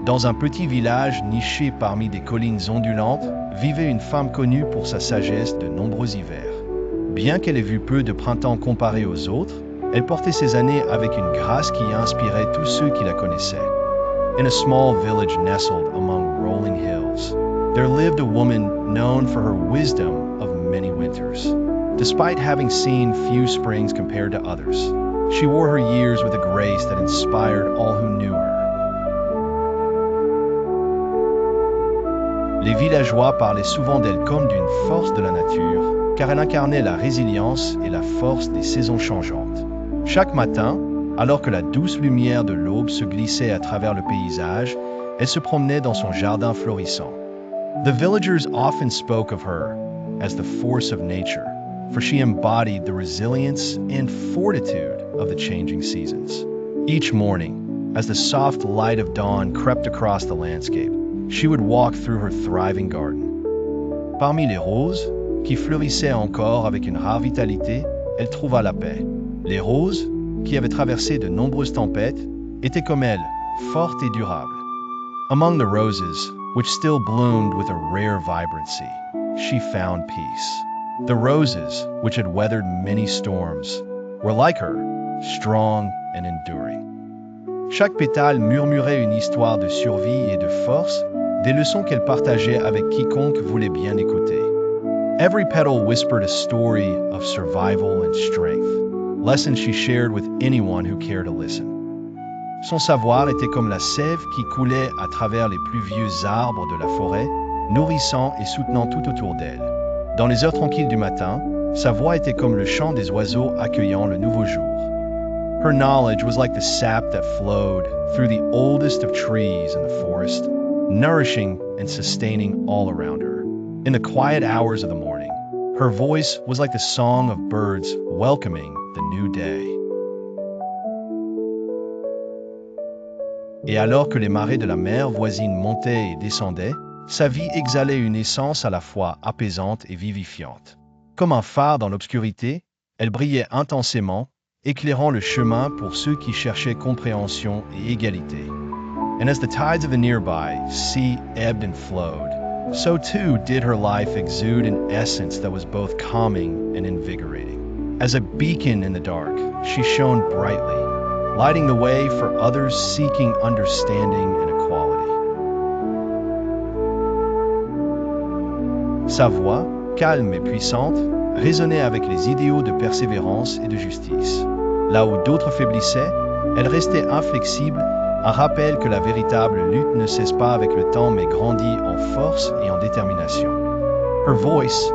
Dans un petit village niché parmi des collines ondulantes, vivait une femme connue pour sa sagesse de nombreux hivers. Bien qu'elle ait vu peu de printemps comparé aux autres, elle portait ses années avec une grâce qui inspirait tous ceux qui la connaissaient. In a small village nestled among rolling hills, there lived a woman known for her wisdom of many winters. Despite having seen few springs compared to others, she wore her years with a grace that inspired all who knew her. Les villageois parlaient souvent d'elle comme d'une force de la nature, car elle incarnait la résilience et la force des saisons changeantes. Chaque matin, alors que la douce lumière de l'aube se glissait à travers le paysage, elle se promenait dans son jardin florissant. The villagers often spoke of her as the force of nature, for she embodied the resilience and fortitude of the changing seasons. Each morning, as the soft light of dawn crept across the landscape, she would walk through her thriving garden. Parmi les roses, qui fleurissaient encore avec une rare vitalité, elle trouva la paix. Les roses, qui avaient traversé de nombreuses tempêtes, étaient comme elle, fortes et durables. Among the roses, which still bloomed with a rare vibrancy, she found peace. The roses, which had weathered many storms, were like her, strong and enduring. Chaque pétale murmurait une histoire de survie et de force, des leçons qu'elle partageait avec quiconque voulait bien écouter. Every petal whispered a story of survival and strength, lessons she shared with anyone who cared to listen. Son savoir était comme la sève qui coulait à travers les plus vieux arbres de la forêt, nourrissant et soutenant tout autour d'elle. Dans les heures tranquilles du matin, sa voix était comme le chant des oiseaux accueillant le nouveau jour. Her knowledge was like the sap that flowed through the oldest of trees in the forest, nourishing and sustaining all around her. In the quiet hours of the morning, her voice was like the song of birds welcoming the new day. Et alors que les marées de la mer voisine montaient et descendaient, sa vie exhalait une essence à la fois apaisante et vivifiante. Comme un phare dans l'obscurité, elle brillait intensément, éclairant le chemin pour ceux qui cherchaient compréhension et égalité. And as the tides of the nearby sea ebbed and flowed, so too did her life exude an essence that was both calming and invigorating. As a beacon in the dark, she shone brightly, lighting the way for others seeking understanding and equality. Sa voix, calme et puissante, résonnait avec les idéaux de persévérance et de justice. Là où d'autres faiblissaient, elle restait inflexible, un rappel que la véritable lutte ne cesse pas avec le temps mais grandit en force et en détermination. Her voice,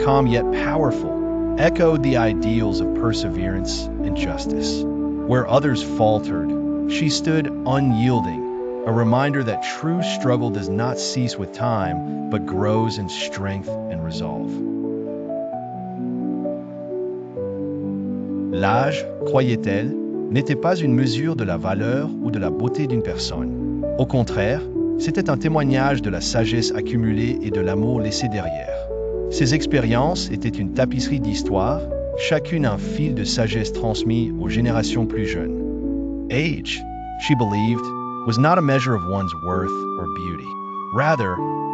calm yet powerful, echoed the ideals of perseverance and justice. Where others faltered, she stood unyielding, a reminder that true struggle does not cease with time, but grows in strength and resolve. L'âge, croyait-elle, n'était pas une mesure de la valeur ou de la beauté d'une personne. Au contraire, c'était un témoignage de la sagesse accumulée et de l'amour laissé derrière. Ses expériences étaient une tapisserie d'histoires, chacune un fil de sagesse transmis aux générations plus jeunes. Age, she believed, was not a measure of one's worth or beauty. Rather,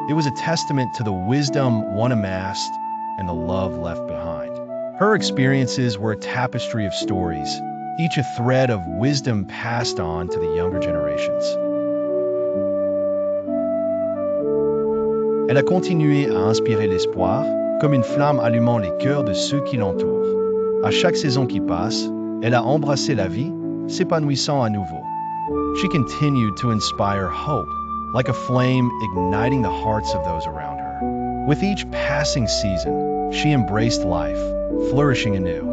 it was a testament to the wisdom one amassed and the love left behind. Her experiences were a tapestry of stories, each a thread of wisdom passed on to the younger generations. Elle a continué à inspirer l'espoir, comme une flamme allumant les cœurs de ceux qui l'entourent. À chaque saison qui passe, elle a embrassé la vie, s'épanouissant à nouveau. She continued to inspire hope, like a flame igniting the hearts of those around her. With each passing season, she embraced life, flourishing anew.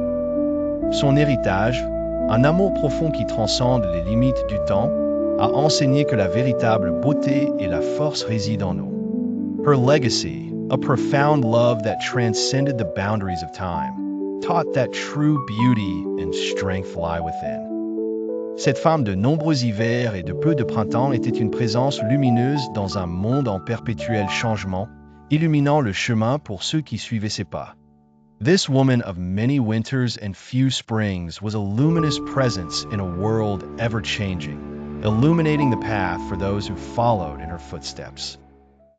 Son héritage, un amour profond qui transcende les limites du temps, a enseigné que la véritable beauté et la force résident en nous. Her legacy, a profound love that transcended the boundaries of time, taught that true beauty and strength lie within. Cette femme de nombreux hivers et de peu de printemps était une présence lumineuse dans un monde en perpétuel changement, illuminant le chemin pour ceux qui suivaient ses pas. This woman of many winters and few springs was a luminous presence in a world ever-changing, illuminating the path for those who followed in her footsteps.